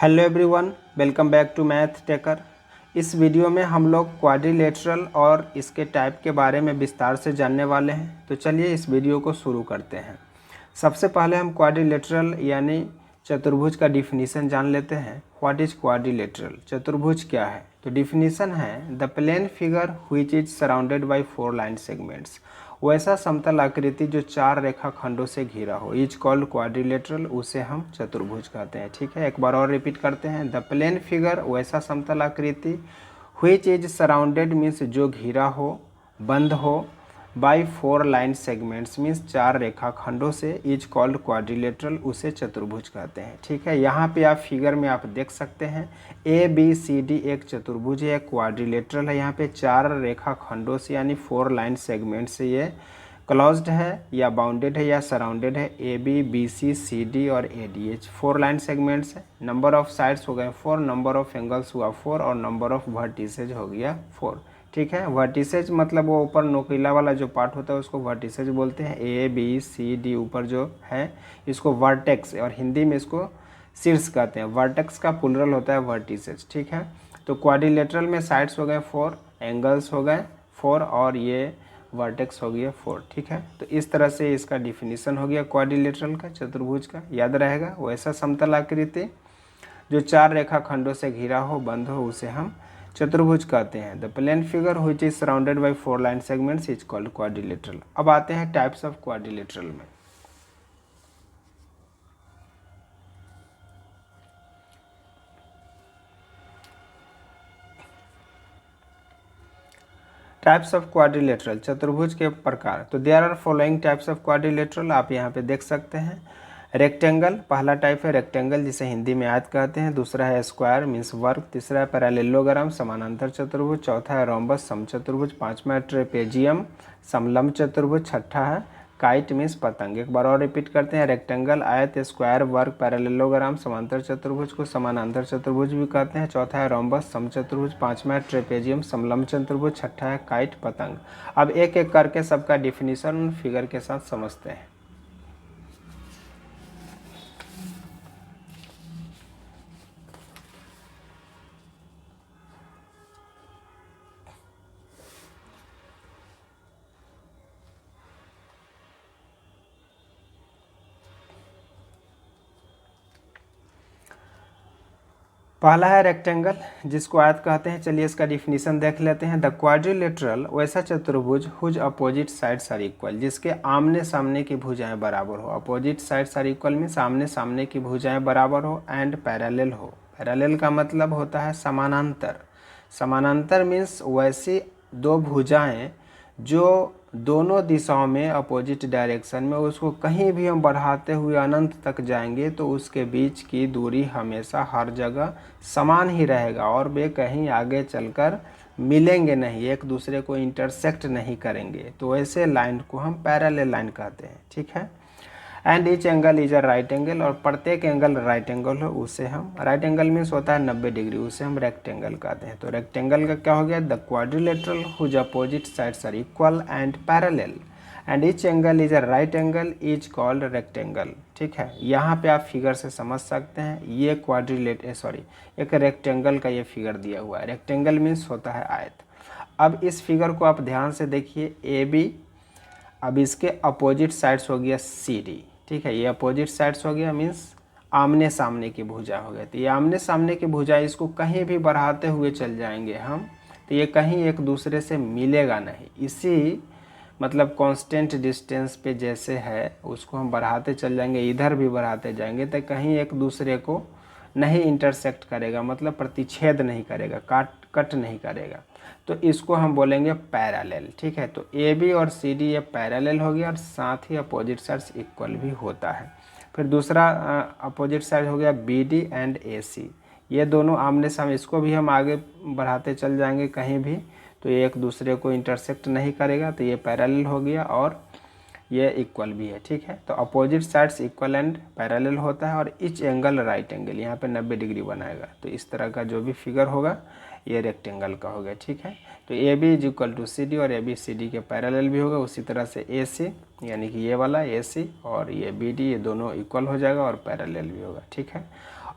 Hello everyone, welcome back to math taker. इस video में हम लोग क्वाड्रिलेटरल और इसके टाइप के बारे में विस्तार से जानने वाले हैं। तो चलिए इस वीडियो को शुरू करते हैं। सबसे पहले हम क्वाड्रिलेटरल यानी चतुर्भुज का डिफिनीशन जान लेते हैं। What is quadrilateral? चतुर्भुज क्या है? तो डिफिनीशन है the plane figure which is surrounded by 4 line segments. वैसा समतल आकृति जो 4 रेखा खंडों से घिरा हो, इज कॉल्ड क्वाड्रिलेटरल, उसे हम चतुर्भुज कहते हैं। ठीक है, एक बार और रिपीट करते हैं। द प्लेन फिगर वैसा समतल आकृति, व्हिच इज सराउंडेड मीन्स जो घिरा हो, बंद हो, बाई 4 लाइन सेगमेंट्स मीन्स 4 रेखा खंडों से, इज कॉल्ड क्वाड्रिलेटरल, उसे चतुर्भुज कहते हैं। ठीक है, यहाँ पे आप फिगर में आप देख सकते हैं ABCD एक चतुर्भुज है, क्वाड्रिलेटरल है। यहाँ पे 4 रेखा खंडों से यानी 4 लाइन सेगमेंट से ये क्लोज्ड है या बाउंडेड है या सराउंडेड है। ABBCCD और ADH 4 लाइन सेगमेंट्स है। नंबर ऑफ साइड्स हो गए 4, नंबर ऑफ एंगल्स हुआ 4 और नंबर ऑफ वर्टिसेज हो गया 4। ठीक है, वर्टिसेज मतलब वो ऊपर नोकीला वाला जो पार्ट होता है उसको वर्टिसेज बोलते हैं। ABCD ऊपर जो है इसको वर्टेक्स, और हिंदी में इसको शीर्ष कहते हैं। वर्टेक्स का प्लुरल होता है वर्टिसेज। ठीक है, तो क्वाड्रिलेटरल में साइड्स हो गए 4, एंगल्स हो गए 4 और ये वर्टेक्स हो गया 4। ठीक है, तो इस तरह से इसका डिफिनीशन हो गया क्वाड्रिलेटरल का, चतुर्भुज का। याद रहेगा, वैसा समतल आकृति जो 4 रेखा खंडों से घिरा हो, बंद हो, उसे हम चतुर्भुज कहते हैं। The plane figure which is surrounded by 4 line segments is called quadrilateral. अब आते हैं टाइप्स ऑफ क्वाड्रिलेटरल में। टाइप्स ऑफ क्वाड्रिलेटरल, चतुर्भुज के प्रकार। तो there are following types of quadrilateral, आप यहाँ पे देख सकते हैं। रेक्टेंगल पहला टाइप है, रेक्टेंगल जिसे हिंदी में आयत कहते हैं। दूसरा है स्क्वायर मीन्स वर्ग। तीसरा है पैरेललोग्राम समानांतर चतुर्भुज। चौथा है रोम्बस समचतुर्भुज। पांचवा है ट्रेपेजियम समलंब चतुर्भुज। छठा है काइट मीन्स पतंग। एक बार और रिपीट करते हैं। रेक्टेंगल, आयत, स्क्वायर, वर्ग, पैरेललोग्राम, समांतर चतुर्भुज को समानांतर चतुर्भुज भी कहते हैं। चौथा है रोम्बस समचतुर्भुज। पांचवा है ट्रेपेजियम समलंब चतुर्भुज। छठा है काइट पतंग। अब एक एक करके सबका डिफिनीशन फिगर के साथ समझते हैं। पहला है रेक्टेंगल जिसको आयत कहते हैं। चलिए इसका डिफिनीशन देख लेते हैं। द क्वाड्रिलेटरल वैसा चतुर्भुज whose opposite sides are equal, जिसके आमने सामने की भुजाएं बराबर हो। अपोजिट साइड्स आर इक्वल में सामने सामने की भुजाएं बराबर हो। एंड पैरेलल हो। पैरेलल का मतलब होता है समानांतर। समानांतर मीन्स वैसी दो भुजाएं जो दोनों दिशाओं में अपोजिट डायरेक्शन में, उसको कहीं भी हम बढ़ाते हुए अनंत तक जाएंगे तो उसके बीच की दूरी हमेशा हर जगह समान ही रहेगा और वे कहीं आगे चलकर मिलेंगे नहीं, एक दूसरे को इंटरसेक्ट नहीं करेंगे। तो ऐसे लाइन को हम पैरेलल लाइन कहते हैं। ठीक है, and each angle is a right angle, और प्रत्येक एंगल राइट एंगल हो उसे हम, राइट एंगल मीन्स होता है 90 डिग्री, उसे हम रेक्टेंगल कहते हैं। तो रेक्टेंगल का क्या हो गया? The quadrilateral whose opposite sides are equal and parallel and each angle is a right angle is called rectangle. ठीक है, यहाँ पे आप फिगर से समझ सकते हैं। ये एक रेक्टेंगल का ये फिगर दिया हुआ है। रेक्टेंगल मीन्स होता है आयत। अब इस फिगर को आप ध्यान से देखिए, AB, अब इसके अपोजिट साइड्स हो गया CD। ठीक है, ये अपोजिट साइड्स हो गया मीन्स आमने सामने की भुजा हो गया। तो ये आमने सामने की भुजा, इसको कहीं भी बढ़ाते हुए चल जाएंगे हम तो ये कहीं एक दूसरे से मिलेगा नहीं। इसी मतलब कांस्टेंट डिस्टेंस पे जैसे है उसको हम बढ़ाते चल जाएंगे, इधर भी बढ़ाते जाएंगे तो कहीं एक दूसरे को नहीं इंटरसेक्ट करेगा, मतलब प्रतिच्छेद नहीं करेगा, कट नहीं करेगा। तो इसको हम बोलेंगे पैरेलल। ठीक है, तो AB और CD ये पैरेलल हो गया और साथ ही अपोजिट साइड्स इक्वल भी होता है। फिर दूसरा अपोजिट साइड हो गया BD एंड AC, ये दोनों आमने सामने, इसको भी हम आगे बढ़ाते चल जाएंगे कहीं भी तो ये एक दूसरे को इंटरसेक्ट नहीं करेगा, तो ये पैरेलल हो गया और ये इक्वल भी है। ठीक है, तो opposite sides equal and parallel होता है और ईच एंगल राइट एंगल, यहाँ पे 90 डिग्री बनाएगा। तो इस तरह का जो भी फिगर होगा ये रेक्टेंगल का हो गया। ठीक है, तो AB is equal to CD और AB CD के पैरेलल भी होगा। उसी तरह से AC यानी कि ये वाला AC और ये BD, ये दोनों इक्वल हो जाएगा और पैरेलल भी होगा। ठीक है,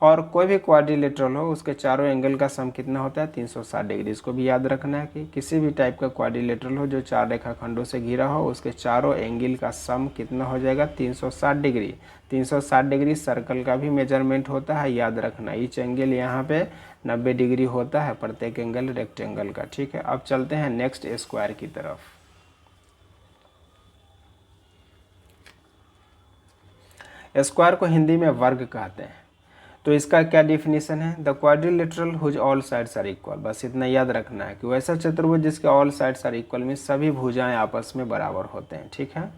और कोई भी क्वाड्रिलेटरल हो उसके चारों एंगल का सम कितना होता है 360 डिग्री। इसको भी याद रखना है कि किसी भी टाइप का क्वाड्रिलेटरल हो जो 4 रेखाखंडों से घिरा हो उसके चारों एंगल का सम कितना हो जाएगा 360 डिग्री। 360 डिग्री सर्कल का भी मेजरमेंट होता है, याद रखना। ईच एंगल यहाँ पे 90 डिग्री होता है, प्रत्येक एंगल रेक्टेंगल का। ठीक है, अब चलते हैं नेक्स्ट स्क्वायर की तरफ। स्क्वायर को हिंदी में वर्ग कहते हैं। तो इसका क्या डिफिनीशन है, the quadrilateral whose all sides are equal. बस इतना याद रखना है कि वैसा चतुर्भुज जिसके ऑल साइड्स आर इक्वल में सभी भुजाएं आपस में बराबर होते हैं। ठीक है,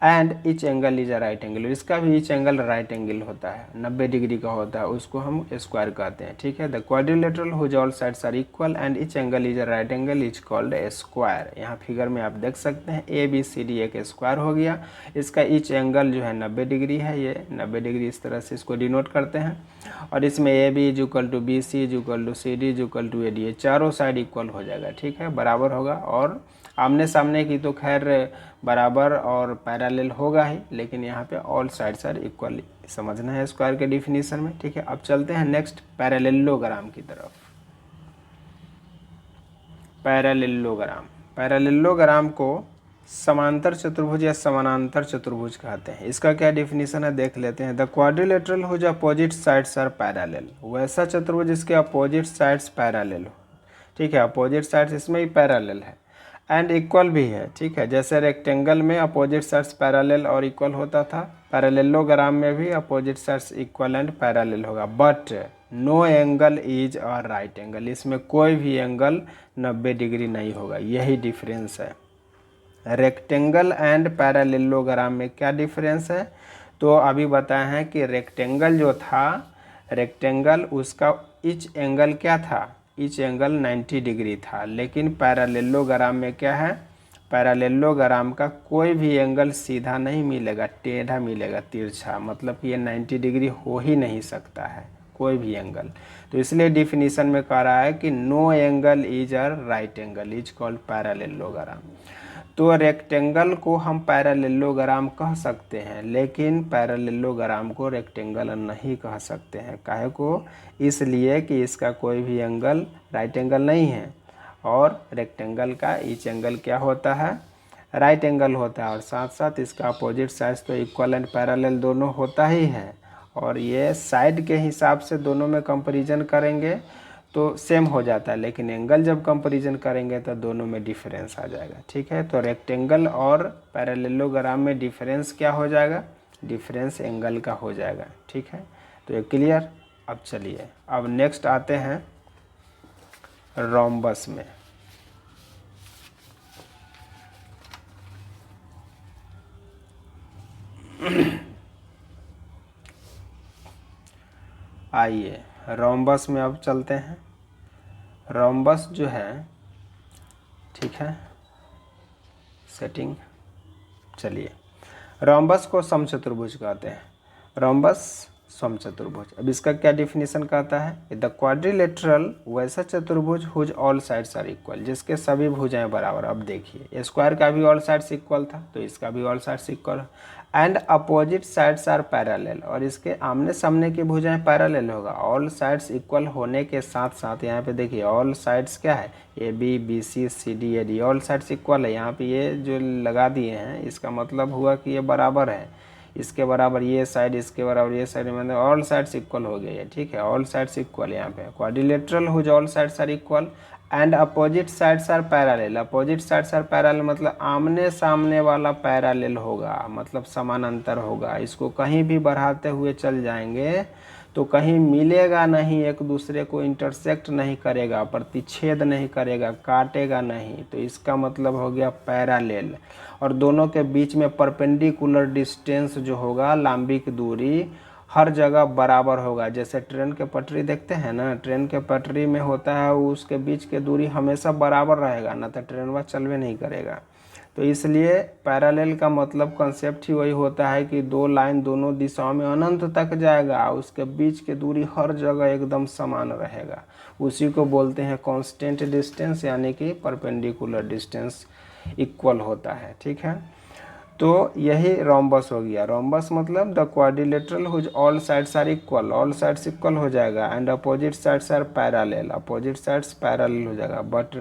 and each angle is a right angle. इसका भी ईच एंगल राइट एंगल होता है, 90 डिग्री का होता है, उसको हम स्क्वायर कहते हैं। ठीक है, the quadrilateral whose all sides are equal and each angle is a right angle is called a square. यहाँ फिगर में आप देख सकते हैं ABCD एक स्क्वायर हो गया। इसका ईच एंगल जो है 90 डिग्री है, ये 90 डिग्री इस तरह से इसको डिनोट करते हैं। और इसमें AB is equal to BC is equal to CD is equal to AD, ये चारों साइड इक्वल हो जाएगा। ठीक है, बराबर होगा। और आमने सामने की तो खैर बराबर और पैरेलल होगा ही, लेकिन यहाँ पे ऑल साइड्स आर इक्वल समझना है स्क्वायर के डिफिनीशन में। ठीक है, अब चलते हैं नेक्स्ट पैरेललोग्राम की तरफ। पैरेललोग्राम को समांतर चतुर्भुज या समानांतर चतुर्भुज कहते हैं। इसका क्या डिफिनीशन है देख लेते हैं। The quadrilateral whose opposite sides are parallel, वैसा चतुर्भुज जिसके अपोजिट साइड्स पैरेलल हो। ठीक है, अपोजिट साइड्स इसमें भी पैरेलल है एंड इक्वल भी है। ठीक है, जैसे रेक्टेंगल में अपोजिट साइड्स पैरेलल और इक्वल होता था, पैरेललोग्राम में भी opposite sides equal and parallel होगा। But no angle is a right angle, इसमें कोई भी एंगल 90 डिग्री नहीं होगा, यही डिफरेंस है। रेक्टेंगल एंड पैरेललोग्राम में क्या डिफरेंस है, तो अभी बताए हैं कि रेक्टेंगल जो था, रेक्टेंगल उसका ईच एंगल क्या था, ईच एंगल 90 डिग्री था। लेकिन पैरेललोग्राम में क्या है, पैरेललोग्राम का कोई भी एंगल सीधा नहीं मिलेगा, टेढ़ा मिलेगा, तिरछा, मतलब कि ये 90 डिग्री हो ही नहीं सकता है कोई भी एंगल। तो इसलिए डिफिनीशन में कह रहा है कि no angle is a right angle is called parallelogram. तो रेक्टेंगल को हम पैरेललोग्राम कह सकते हैं, लेकिन पैरेललोग्राम को रेक्टेंगल नहीं कह सकते हैं। काहे को, इसलिए कि इसका कोई भी एंगल राइट एंगल नहीं है और रेक्टेंगल का ईच एंगल क्या होता है, राइट एंगल होता है। और साथ साथ इसका अपोजिट साइड्स तो इक्वल एंड पैरेलल दोनों होता ही है। और ये साइड के हिसाब से दोनों में कंपैरिजन करेंगे तो सेम हो जाता है, लेकिन एंगल जब कंपैरिजन करेंगे तो दोनों में डिफरेंस आ जाएगा। ठीक है, तो रेक्टेंगल और पैरेललोग्राम में डिफरेंस क्या हो जाएगा, डिफरेंस एंगल का हो जाएगा। ठीक है, तो ये क्लियर। अब चलिए अब नेक्स्ट आते हैं रोम्बस में। आइए रोम्बस में अब चलते हैं। रोम्बस जो है, ठीक है, सेटिंग, चलिए रोम्बस को समचतुर्भुज कहते हैं। रोम्बस समचतुर्भुज, अब इसका क्या डिफिनीशन कहता है, द क्वाड्रिलेटरल वैसा चतुर्भुज whose all sides are equal, जिसके सभी भुजाएं बराबर। अब देखिए स्क्वायर का भी ऑल साइड्स इक्वल था, तो इसका भी all sides equal, and opposite sides are parallel, और इसके आमने सामने की भुजाएं पैरेलल होगा। ऑल साइड्स इक्वल होने के साथ साथ यहाँ पे देखिए ऑल साइड्स क्या है, AB BC CD AD, all sides equal है। यहाँ पे ये जो लगा दिए हैं इसका मतलब हुआ कि ये बराबर है, इसके बराबर ये साइड, इसके बराबर ये साइड, मतलब ऑल साइड्स इक्वल हो गए। ठीक है, ऑल साइड्स इक्वल यहाँ पे quadrilateral whose all sides are equal and opposite sides are parallel. Opposite sides are parallel मतलब आमने सामने वाला पैरेलल होगा, मतलब समानांतर होगा। इसको कहीं भी बढ़ाते हुए चल जाएंगे तो कहीं मिलेगा नहीं, एक दूसरे को इंटरसेक्ट नहीं करेगा, प्रतिच्छेद नहीं करेगा, काटेगा नहीं, तो इसका मतलब हो गया पैरेलल। और दोनों के बीच में परपेंडिकुलर डिस्टेंस जो होगा, लंबी की दूरी हर जगह बराबर होगा। जैसे ट्रेन के पटरी देखते हैं ना, ट्रेन के पटरी में होता है उसके बीच के दूरी हमेशा बराबर रहेगा, ना तो ट्रेन वह चलवे नहीं करेगा। तो इसलिए पैरेलल का मतलब कंसेप्ट ही वही होता है कि दो लाइन दोनों दिशाओं में अनंत तक जाएगा, उसके बीच की दूरी हर जगह एकदम समान रहेगा। उसी को बोलते हैं कांस्टेंट डिस्टेंस, यानी कि परपेंडिकुलर डिस्टेंस इक्वल होता है। ठीक है, तो यही रोम्बस हो गया। रोम्बस मतलब the quadrilateral whose all sides are equal, all sides equal हो जाएगा, and opposite sides are parallel, opposite sides parallel हो जाएगा, but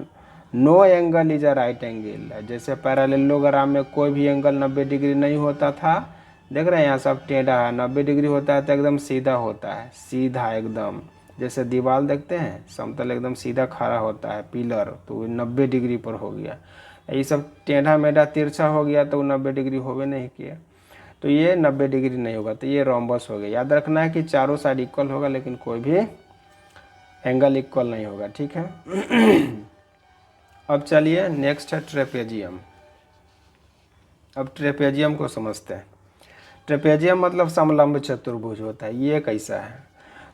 no angle is a right angle. जैसे पैरेललोग्राम में कोई भी एंगल 90 डिग्री नहीं होता था, देख रहे हैं यहाँ सब टेढ़ा है, 90 डिग्री होता है तो एकदम सीधा होता है, सीधा एकदम, जैसे दीवार देखते हैं समतल एकदम सीधा खड़ा होता है पिलर, तो वो 90 डिग्री पर हो गया। ये सब टेढ़ा मेढ़ा तिरछा हो गया तो 90 डिग्री होवे नहीं किया, तो ये 90 डिग्री नहीं होगा, तो ये रोम्बस हो गया। याद रखना है कि चारों साइड इक्वल होगा लेकिन कोई भी एंगल इक्वल नहीं होगा, ठीक है। अब चलिए नेक्स्ट है ट्रेपेजियम। अब ट्रेपेजियम को समझते हैं। ट्रेपेजियम मतलब समलंब चतुर्भुज होता है। ये कैसा है?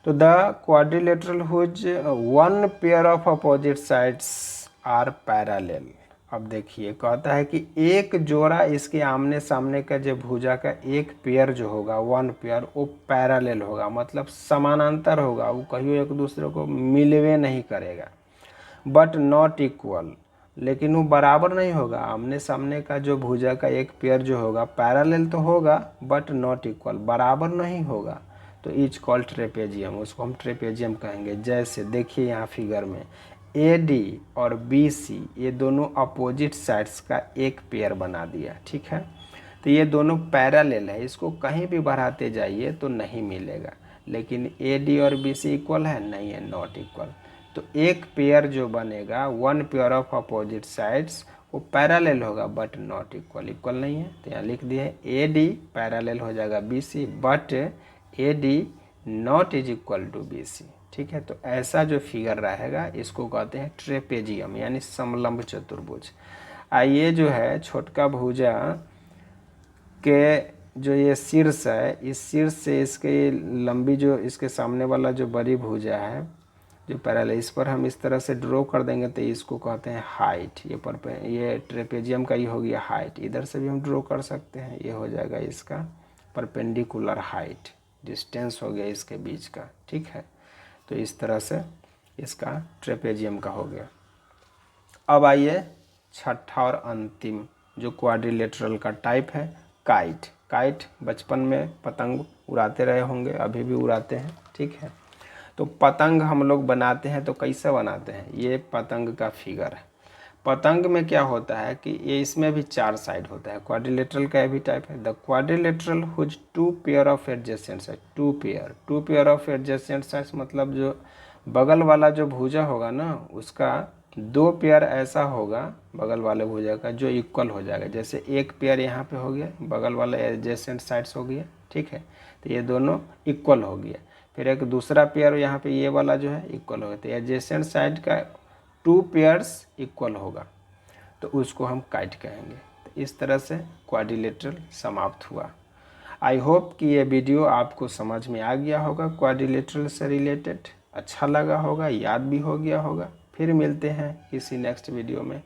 तो the quadrilateral whose one pair of opposite sides are parallel. अब देखिए कहता है कि एक जोड़ा इसके आमने सामने का जो भुजा का एक पेयर जो होगा, वन पेयर, वो पैरेलल होगा, मतलब समानांतर होगा, वो कहियो एक दूसरे को मिलवे नहीं करेगा, बट नॉट इक्वल, लेकिन वो बराबर नहीं होगा। आमने सामने का जो भुजा का एक पेयर जो होगा पैरेलल तो होगा बट नॉट इक्वल, बराबर नहीं होगा, तो इज कॉल्ड ट्रेपेजियम, उसको हम ट्रेपेजियम कहेंगे। जैसे देखिए यहाँ फिगर में AD और BC ये दोनों अपोजिट साइड्स का एक पेयर बना दिया, ठीक है। तो ये दोनों पैरेलल है, इसको कहीं भी बढ़ाते जाइए तो नहीं मिलेगा, लेकिन AD और BC इक्वल है, नहीं है, नॉट इक्वल। तो एक पेयर जो बनेगा, one pair of opposite sides, वो पैरेलल होगा बट नॉट इक्वल, इक्वल नहीं है, तो यहाँ लिख दिए AD पैरेलल हो जाएगा BC, but AD not is equal to BC, ठीक है। तो ऐसा जो फिगर रहेगा इसको कहते हैं ट्रेपेजियम, यानी समलंब चतुर्भुज। ये जो है छोटका भुजा के जो ये शीर्ष है, इस शीर्ष से इसके लंबी जो इसके सामने वाला जो बड़ी भुजा है जो पैरेलल, इस पर हम इस तरह से ड्रॉ कर देंगे तो इसको कहते हैं हाइट। ये ट्रेपेजियम का ही हो गया हाइट। इधर से भी हम ड्रॉ कर सकते हैं, ये हो जाएगा इसका परपेंडिकुलर हाइट, डिस्टेंस हो गया इसके बीच का, ठीक है। तो इस तरह से इसका ट्रेपेजियम का हो गया। अब आइए छठा और अंतिम जो क्वाड्रिलेटरल का टाइप है, काइट। काइट बचपन में पतंग उड़ाते रहे होंगे, अभी भी उड़ाते हैं, ठीक है। तो पतंग हम लोग बनाते हैं तो कैसे बनाते हैं? ये पतंग का फिगर है। पतंग में क्या होता है कि ये इसमें भी चार साइड होता है, क्वाड्रिलेटरल का भी टाइप है। The quadrilateral whose two pair of adjacent side, two pair of adjacent side मतलब जो बगल वाला जो भुजा होगा ना, उसका दो पेयर ऐसा होगा बगल वाले भुजा का जो इक्वल हो जाएगा। जैसे एक पेयर यहाँ पे हो गया, बगल वाला एडजेसेंट साइड्स हो गया, ठीक है, तो ये दोनों इक्वल हो गया। फिर एक दूसरा पेयर यहाँ पे ये वाला जो है इक्वल होगा, तो एडजेसेंट साइड का टू पेयर्स इक्वल होगा, तो उसको हम काइट कहेंगे। तो इस तरह से क्वाड्रिलेटरल समाप्त हुआ। आई होप कि ये वीडियो आपको समझ में आ गया होगा, क्वाड्रिलेटरल से रिलेटेड अच्छा लगा होगा, याद भी हो गया होगा। फिर मिलते हैं किसी नेक्स्ट वीडियो में।